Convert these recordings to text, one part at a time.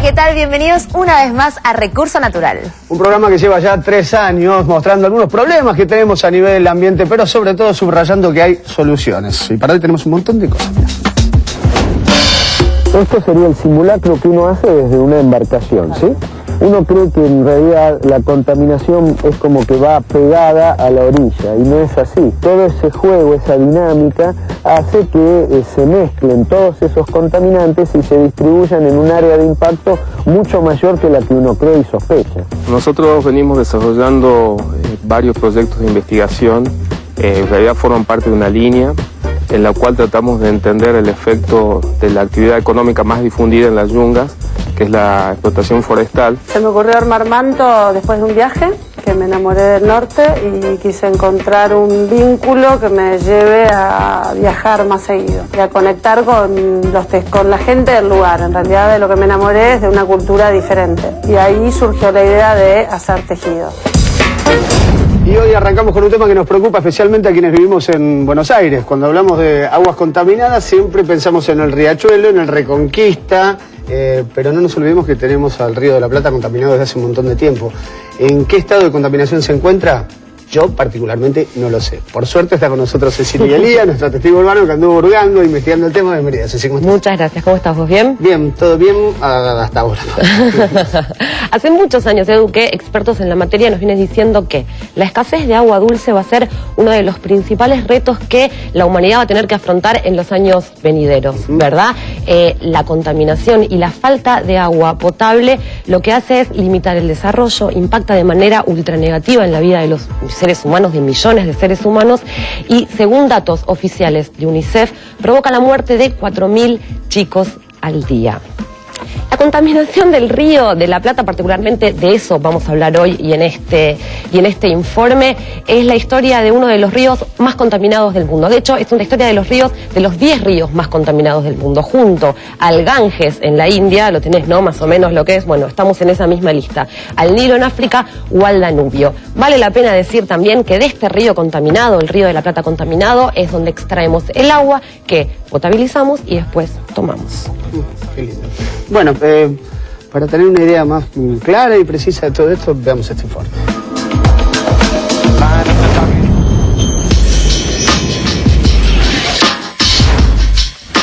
¿qué tal? Bienvenidos una vez más a Recurso Natural. Un programa que lleva ya 3 años mostrando algunos problemas que tenemos a nivel del ambiente, pero sobre todo subrayando que hay soluciones. Y para hoy tenemos un montón de cosas. Esto sería el simulacro que uno hace desde una embarcación, ¿sí? Uno cree que en realidad la contaminación es como que va pegada a la orilla, y no es así. Todo ese juego, esa dinámica, hace que se mezclen todos esos contaminantes y se distribuyan en un área de impacto mucho mayor que la que uno cree y sospecha. Nosotros venimos desarrollando varios proyectos de investigación, en realidad forman parte de una línea en la cual tratamos de entender el efecto de la actividad económica más difundida en las yungas, que es la explotación forestal. Se me ocurrió armar manto después de un viaje, que me enamoré del norte y quise encontrar un vínculo que me lleve a viajar más seguido y a conectar con la gente del lugar. En realidad de lo que me enamoré es de una cultura diferente y ahí surgió la idea de hacer tejidos. Y hoy arrancamos con un tema que nos preocupa especialmente a quienes vivimos en Buenos Aires. Cuando hablamos de aguas contaminadas siempre pensamos en el Riachuelo, en el Reconquista, pero no nos olvidemos que tenemos al Río de la Plata contaminado desde hace un montón de tiempo. ¿En qué estado de contaminación se encuentra? Yo particularmente no lo sé. Por suerte está con nosotros Cecilia Elía, nuestra testigo urbano que anduvo hurgando, investigando el tema de Mérida. Cecilia, ¿cómo estás? Muchas gracias. ¿Cómo estás vos? ¿Bien? Bien, todo bien hasta ahora. Hace muchos años, Edu, que expertos en la materia nos vienen diciendo que la escasez de agua dulce va a ser uno de los principales retos que la humanidad va a tener que afrontar en los años venideros, ¿verdad? La contaminación y la falta de agua potable lo que hace es limitar el desarrollo, impacta de manera ultra negativa en la vida de los seres humanos, de millones de seres humanos, y según datos oficiales de UNICEF, provoca la muerte de 4.000 chicos al día. La contaminación del Río de la Plata, particularmente de eso vamos a hablar hoy y en este informe, es la historia de uno de los ríos más contaminados del mundo. De hecho, es una historia de los ríos, de los 10 ríos más contaminados del mundo, junto al Ganges en la India, lo tenés, ¿no? Más o menos lo que es, bueno, estamos en esa misma lista, al Nilo en África o al Danubio. Vale la pena decir también que de este río contaminado, el Río de la Plata contaminado, es donde extraemos el agua que potabilizamos y después tomamos. Qué lindo. Bueno, para tener una idea más clara y precisa de todo esto, veamos este informe.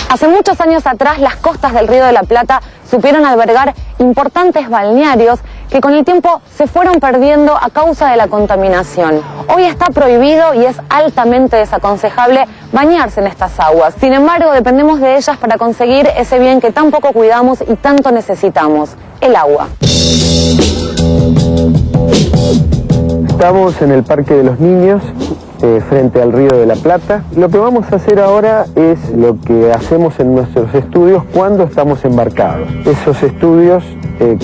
Hace muchos años atrás, las costas del Río de la Plata supieron albergar importantes balnearios que con el tiempo se fueron perdiendo a causa de la contaminación. Hoy está prohibido y es altamente desaconsejable bañarse en estas aguas. Sin embargo, dependemos de ellas para conseguir ese bien que tan poco cuidamos y tanto necesitamos, el agua. Estamos en el Parque de los Niños, frente al Río de la Plata. Lo que vamos a hacer ahora es lo que hacemos en nuestros estudios cuando estamos embarcados. Esos estudios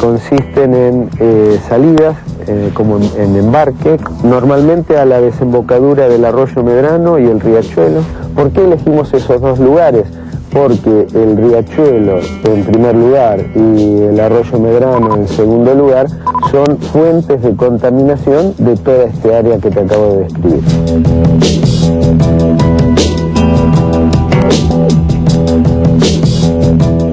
consisten en salidas, como en embarque, normalmente a la desembocadura del arroyo Medrano y el Riachuelo. ¿Por qué elegimos esos dos lugares? Porque el Riachuelo en primer lugar y el arroyo Medrano en segundo lugar son fuentes de contaminación de toda este área que te acabo de describir.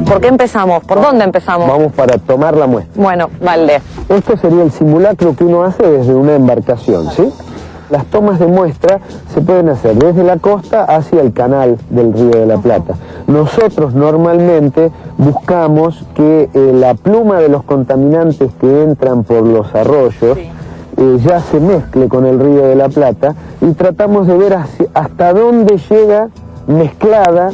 ¿Por qué empezamos? ¿Por dónde empezamos? Vamos para tomar la muestra. Bueno, vale. Esto sería el simulacro que uno hace desde una embarcación, ¿sí? Las tomas de muestra se pueden hacer desde la costa hacia el canal del Río de la Plata. Nosotros normalmente buscamos que la pluma de los contaminantes que entran por los arroyos ya se mezcle con el Río de la Plata y tratamos de ver hasta dónde llega mezclada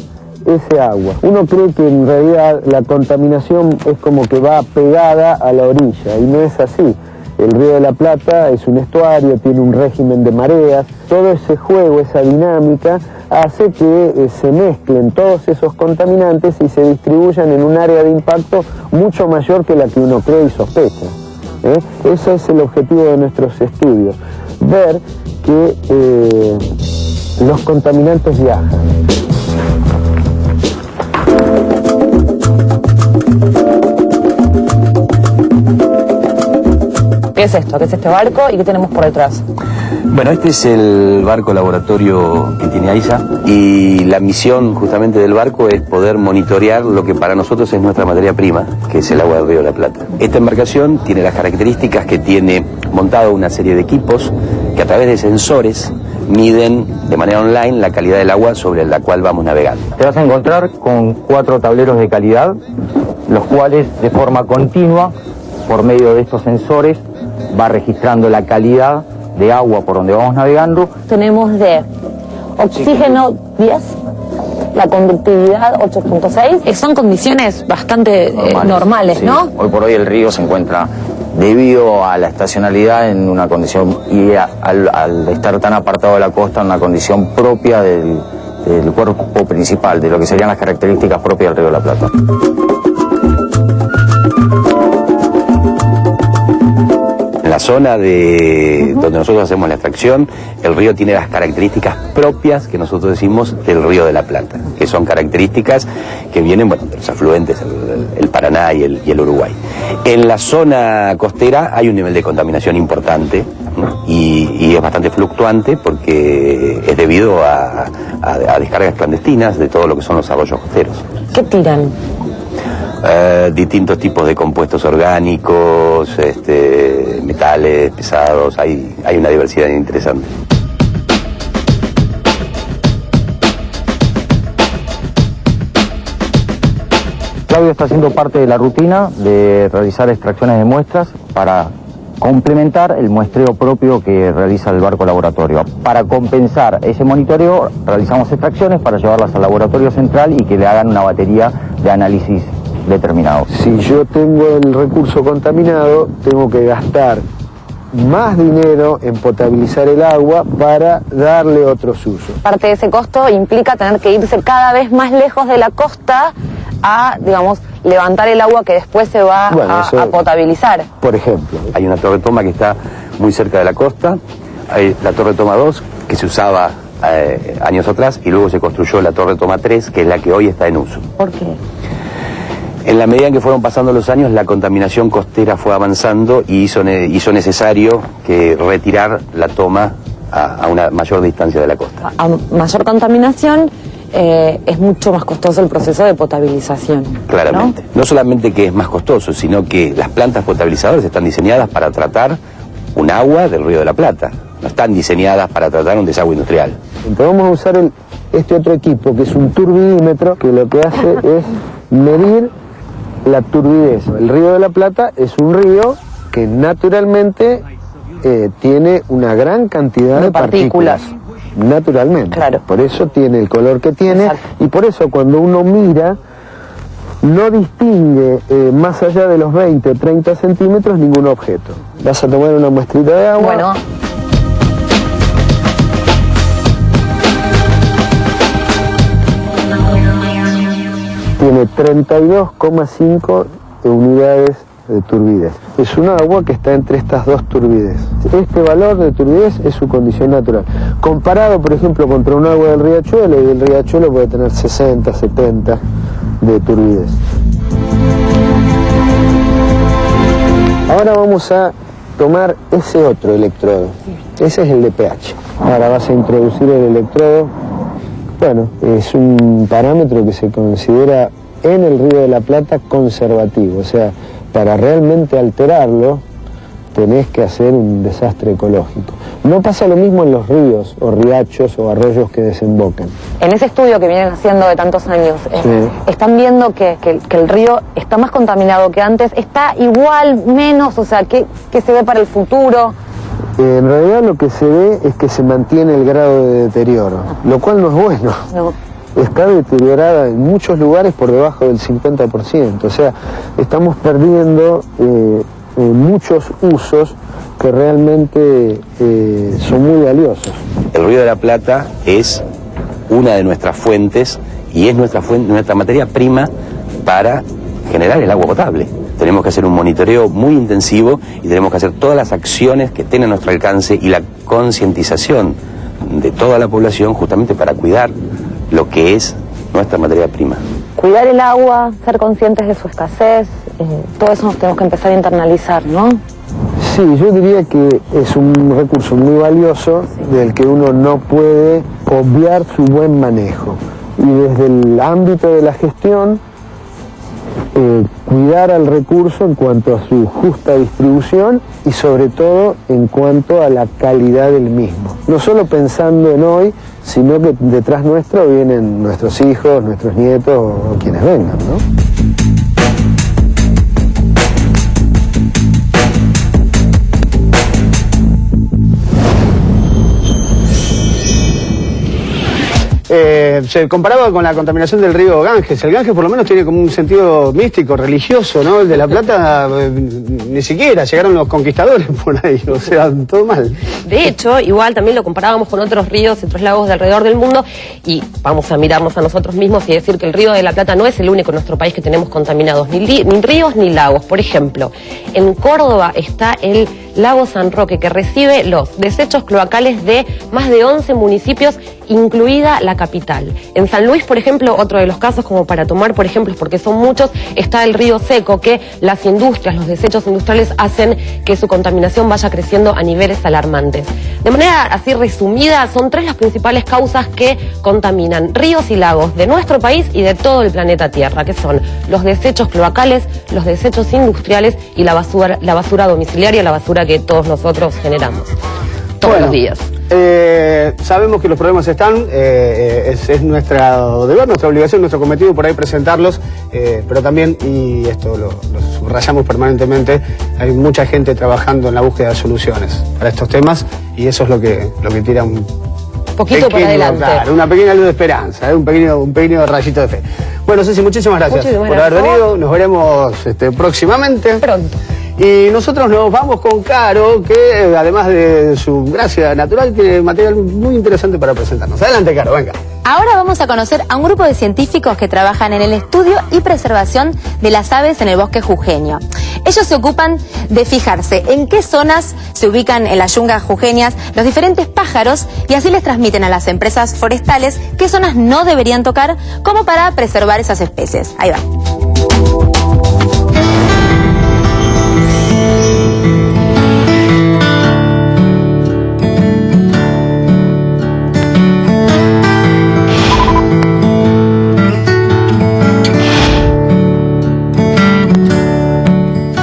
ese agua. Uno cree que en realidad la contaminación es como que va pegada a la orilla y no es así. El Río de la Plata es un estuario, tiene un régimen de mareas. Todo ese juego, esa dinámica, hace que se mezclen todos esos contaminantes y se distribuyan en un área de impacto mucho mayor que la que uno cree y sospecha. Ese es el objetivo de nuestros estudios, ver que los contaminantes viajan. ¿Qué es esto? ¿Qué es este barco? ¿Y qué tenemos por detrás? Bueno, este es el barco laboratorio que tiene AISA y la misión justamente del barco es poder monitorear lo que para nosotros es nuestra materia prima, que es el agua del Río de la Plata. Esta embarcación tiene las características que tiene montado una serie de equipos que a través de sensores miden de manera online la calidad del agua sobre la cual vamos navegando. Te vas a encontrar con 4 tableros de calidad, los cuales de forma continua, por medio de estos sensores, va registrando la calidad de agua por donde vamos navegando. Tenemos de oxígeno 10, la conductividad 8.6. Son condiciones bastante normales, sí. ¿no? Hoy por hoy el río se encuentra, debido a la estacionalidad, en una condición, y al estar tan apartado de la costa, en una condición propia del cuerpo principal, de lo que serían las características propias del Río de la Plata. En la zona donde nosotros hacemos la extracción, el río tiene las características propias que nosotros decimos del Río de la Plata, que son características que vienen, bueno, de los afluentes, el Paraná y el Uruguay. En la zona costera hay un nivel de contaminación importante, ¿no? y es bastante fluctuante porque es debido a descargas clandestinas de todo lo que son los arroyos costeros. ¿Qué tiran? Distintos tipos de compuestos orgánicos, metales pesados, hay una diversidad interesante. Claudio está haciendo parte de la rutina de realizar extracciones de muestras para complementar el muestreo propio que realiza el barco laboratorio. Para compensar ese monitoreo, realizamos extracciones para llevarlas al laboratorio central y que le hagan una batería de análisis determinado. Si yo tengo el recurso contaminado, tengo que gastar más dinero en potabilizar el agua para darle otros usos. Parte de ese costo implica tener que irse cada vez más lejos de la costa a, digamos, levantar el agua que después se va a potabilizar. Por ejemplo, hay una torre toma que está muy cerca de la costa, hay la torre toma 2 que se usaba años atrás y luego se construyó la torre toma 3 que es la que hoy está en uso. ¿Por qué? En la medida en que fueron pasando los años, la contaminación costera fue avanzando y hizo necesario que retirar la toma a una mayor distancia de la costa. A mayor contaminación es mucho más costoso el proceso de potabilización. Claramente. ¿No? No solamente que es más costoso, sino que las plantas potabilizadoras están diseñadas para tratar un agua del Río de la Plata. No están diseñadas para tratar un desagüe industrial. Entonces vamos a usar este otro equipo, que es un turbidímetro, que lo que hace es medir la turbidez. El Río de la Plata es un río que naturalmente tiene una gran cantidad de partículas. Naturalmente. Claro. Por eso tiene el color que tiene. Exacto. Y por eso cuando uno mira, no distingue más allá de los 20 o 30 centímetros ningún objeto. Vas a tomar una muestrita de agua. Bueno. Tiene 32,5 unidades de turbidez. Es un agua que está entre estas dos turbidez. Este valor de turbidez es su condición natural. Comparado, por ejemplo, contra un agua del riachuelo, y el riachuelo puede tener 60, 70 de turbidez. Ahora vamos a tomar ese otro electrodo. Ese es el de pH. Ahora vas a introducir el electrodo. Bueno, es un parámetro que se considera en el Río de la Plata conservativo, o sea, para realmente alterarlo tenés que hacer un desastre ecológico. No pasa lo mismo en los ríos o riachos o arroyos que desembocan. En ese estudio que vienen haciendo de tantos años, están viendo que el río está más contaminado que antes, está igual, menos, o sea, ¿qué se ve para el futuro? En realidad lo que se ve es que se mantiene el grado de deterioro, lo cual no es bueno. No. Está deteriorada en muchos lugares por debajo del 50%, o sea, estamos perdiendo muchos usos que realmente son muy valiosos. El Río de la Plata es una de nuestras fuentes y es nuestra materia prima para generar el agua potable. Tenemos que hacer un monitoreo muy intensivo y tenemos que hacer todas las acciones que estén a nuestro alcance y la concientización de toda la población justamente para cuidar lo que es nuestra materia prima. Cuidar el agua, ser conscientes de su escasez, todo eso nos tenemos que empezar a internalizar, ¿no? Sí, yo diría que es un recurso muy valioso del que uno no puede obviar su buen manejo. Y desde el ámbito de la gestión, cuidar al recurso en cuanto a su justa distribución y sobre todo en cuanto a la calidad del mismo. No solo pensando en hoy, sino que detrás nuestro vienen nuestros hijos, nuestros nietos o quienes vengan, ¿no? Se comparaba con la contaminación del río Ganges. El Ganges por lo menos tiene como un sentido místico, religioso, ¿no? El de La Plata ni siquiera, llegaron los conquistadores por ahí, o sea, todo mal. De hecho, igual también lo comparábamos con otros ríos y otros lagos de alrededor del mundo y vamos a mirarnos a nosotros mismos y decir que el río de la Plata no es el único en nuestro país que tenemos contaminados, ni ríos ni lagos. Por ejemplo, en Córdoba está el lago San Roque, que recibe los desechos cloacales de más de 11 municipios, incluida la capital. En San Luis, por ejemplo, otro de los casos, como para tomar por ejemplos, porque son muchos, está el río Seco, que las industrias, los desechos industriales hacen que su contaminación vaya creciendo a niveles alarmantes. De manera así resumida, son tres las principales causas que contaminan ríos y lagos de nuestro país y de todo el planeta Tierra, que son los desechos cloacales, los desechos industriales y la basura domiciliaria, la basura que todos nosotros generamos todos los días. Sabemos que los problemas están, es nuestro deber, nuestra obligación, nuestro cometido por ahí presentarlos, pero también, y esto lo subrayamos permanentemente, hay mucha gente trabajando en la búsqueda de soluciones para estos temas y eso es lo que tira un poquito por adelante. Claro, una pequeña luz de esperanza, un pequeño rayito de fe. Bueno, Ceci, muchísimas gracias por haber venido, nos veremos próximamente. Pronto. Y nosotros nos vamos con Caro, que además de su gracia natural, tiene material muy interesante para presentarnos. Adelante, Caro, venga. Ahora vamos a conocer a un grupo de científicos que trabajan en el estudio y preservación de las aves en el bosque jujeño. Ellos se ocupan de fijarse en qué zonas se ubican en las yungas jujeñas los diferentes pájaros y así les transmiten a las empresas forestales qué zonas no deberían tocar como para preservar esas especies. Ahí va.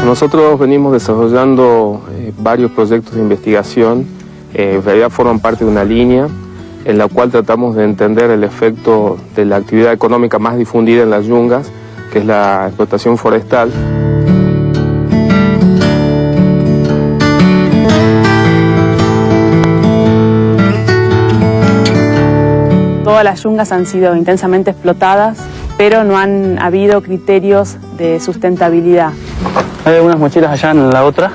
Nosotros venimos desarrollando varios proyectos de investigación, en realidad forman parte de una línea en la cual tratamos de entender el efecto de la actividad económica más difundida en las yungas, que es la explotación forestal. Todas las yungas han sido intensamente explotadas, pero no han habido criterios de sustentabilidad. Hay algunas mochilas allá en la otra.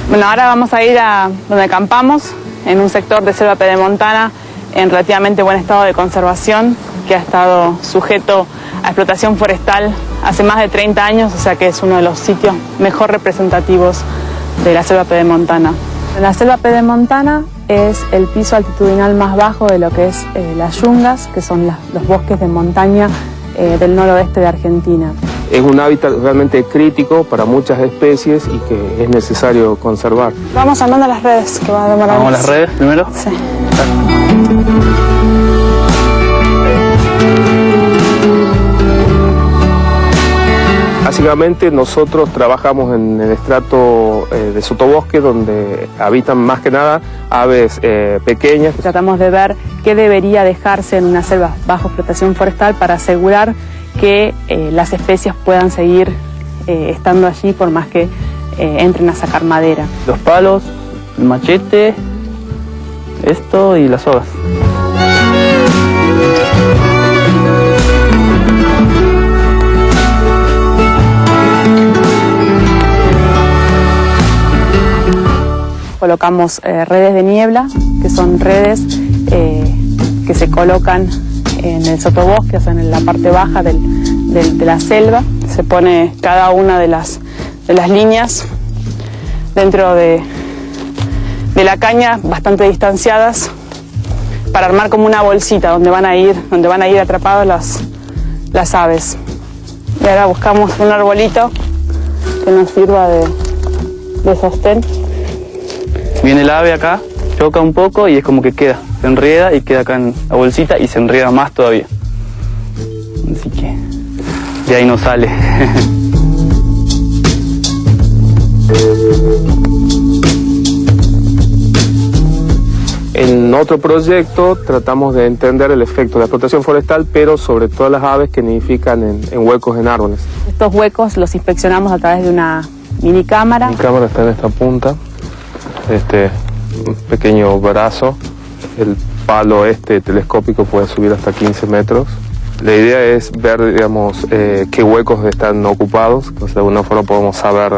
Bueno, ahora vamos a ir a donde acampamos, en un sector de selva pedemontana en relativamente buen estado de conservación, que ha estado sujeto a explotación forestal hace más de 30 años, o sea que es uno de los sitios mejor representativos de la selva pedemontana. La selva pedemontana es el piso altitudinal más bajo de lo que es las yungas, que son los bosques de montaña del noroeste de Argentina. Es un hábitat realmente crítico para muchas especies y que es necesario conservar. Vamos armando las redes, que va a demorar. ¿Vamos a las redes primero? Sí. Básicamente nosotros trabajamos en el estrato de sotobosque, donde habitan más que nada aves pequeñas. Tratamos de ver qué debería dejarse en una selva bajo explotación forestal para asegurar que las especies puedan seguir estando allí por más que entren a sacar madera. Los palos, el machete, esto y las sogas. Colocamos redes de niebla, que son redes que se colocan en el sotobosque, o sea, en la parte baja de la selva. Se pone cada una de las líneas dentro de la caña, bastante distanciadas, para armar como una bolsita donde van a ir atrapadas las aves. Y ahora buscamos un arbolito que nos sirva de sostén. Viene el ave acá, choca un poco y es como que queda, se enreda y queda acá en la bolsita y se enreda más todavía. Así que de ahí no sale. En otro proyecto tratamos de entender el efecto de la explotación forestal, pero sobre todo las aves que nidifican en huecos en árboles. Estos huecos los inspeccionamos a través de una mini cámara. Mi cámara está en esta punta, un pequeño brazo. El palo telescópico puede subir hasta 15 metros. La idea es ver, digamos, qué huecos están ocupados, entonces de alguna forma podemos saber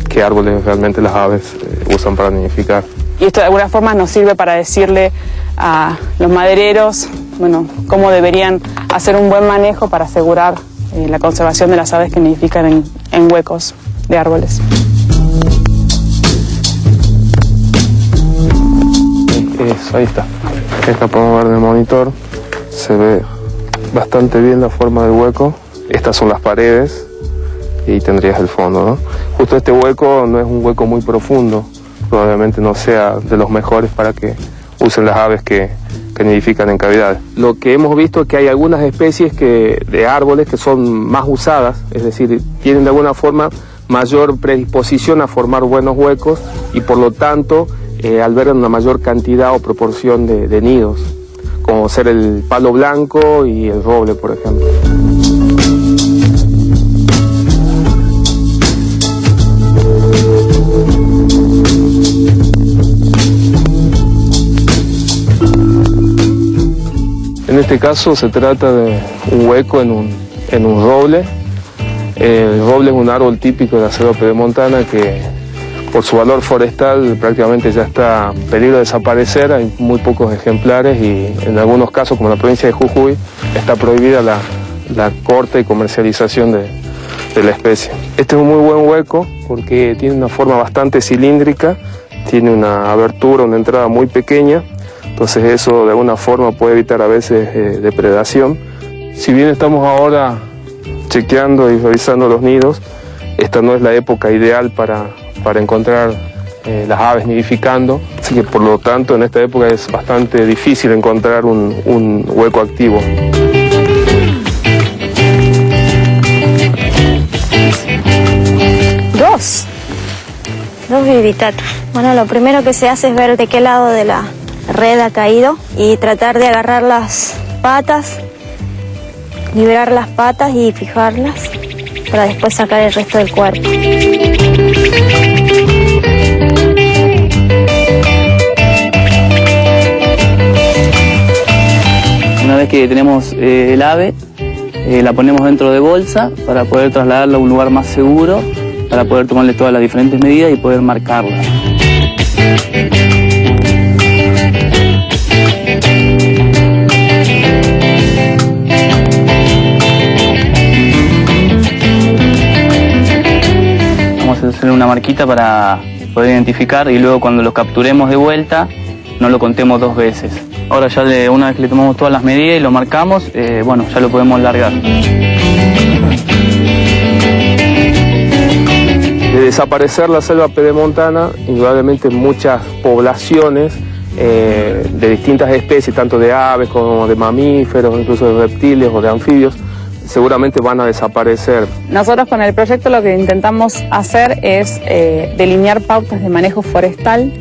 qué árboles realmente las aves usan para nidificar. Y esto de alguna forma nos sirve para decirle a los madereros, bueno, cómo deberían hacer un buen manejo para asegurar la conservación de las aves que nidifican en huecos de árboles. Ahí está. Acá podemos ver en el monitor, se ve bastante bien la forma del hueco. Estas son las paredes y tendrías el fondo, ¿no? Justo este hueco no es un hueco muy profundo, probablemente no sea de los mejores para que usen las aves que nidifican en cavidades. Lo que hemos visto es que hay algunas especies de árboles que son más usadas, es decir, tienen de alguna forma mayor predisposición a formar buenos huecos y por lo tanto albergan una mayor cantidad o proporción de nidos, como ser el palo blanco y el roble, por ejemplo. En este caso se trata de un hueco en un roble. El roble es un árbol típico de la selva pedemontana que por su valor forestal prácticamente ya está en peligro de desaparecer. Hay muy pocos ejemplares y en algunos casos, como en la provincia de Jujuy, está prohibida la corta y comercialización de la especie. Este es un muy buen hueco porque tiene una forma bastante cilíndrica, tiene una abertura, una entrada muy pequeña. Entonces eso de alguna forma puede evitar a veces depredación. Si bien estamos ahora chequeando y revisando los nidos, esta no es la época ideal para encontrar las aves nidificando, así que por lo tanto en esta época es bastante difícil encontrar un hueco activo. Dos vivitatos. Bueno, lo primero que se hace es ver de qué lado de la red ha caído y tratar de agarrar las patas, liberar las patas y fijarlas para después sacar el resto del cuerpo. Una vez que tenemos el ave, la ponemos dentro de bolsa para poder trasladarla a un lugar más seguro, para poder tomarle todas las diferentes medidas y poder marcarla. Vamos a hacer una marquita para poder identificar y luego cuando lo capturemos de vuelta no lo contemos dos veces. Ahora ya una vez que le tomamos todas las medidas y lo marcamos, bueno, ya lo podemos largar. De desaparecer la selva pedemontana, indudablemente muchas poblaciones de distintas especies, tanto de aves como de mamíferos, incluso de reptiles o de anfibios, seguramente van a desaparecer. Nosotros con el proyecto lo que intentamos hacer es delinear pautas de manejo forestal,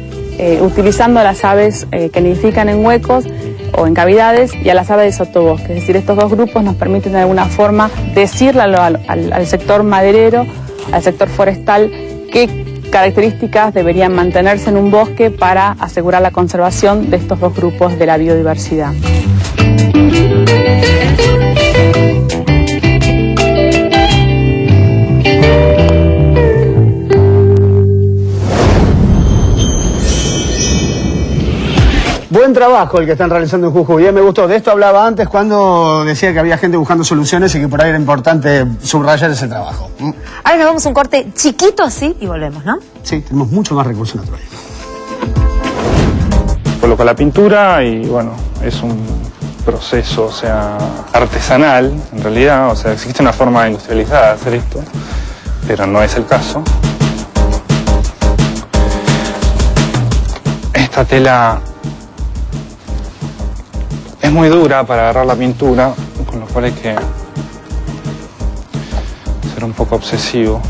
utilizando a las aves que nidifican en huecos o en cavidades y a las aves de sotobosque. Es decir, estos dos grupos nos permiten de alguna forma decirle al sector maderero, al sector forestal, qué características deberían mantenerse en un bosque para asegurar la conservación de estos dos grupos de la biodiversidad. Buen trabajo el que están realizando en Jujuy. Me gustó. De esto hablaba antes cuando decía que había gente buscando soluciones y que por ahí era importante subrayar ese trabajo. Ahora nos vamos a un corte chiquito así y volvemos, ¿no? Sí, tenemos mucho más recursos naturales. Coloca la pintura y bueno, es un proceso, o sea, artesanal en realidad, o sea, existe una forma industrializada de hacer esto. pero no es el caso. Esta tela es muy dura para agarrar la pintura, con lo cual hay que ser un poco obsesivo.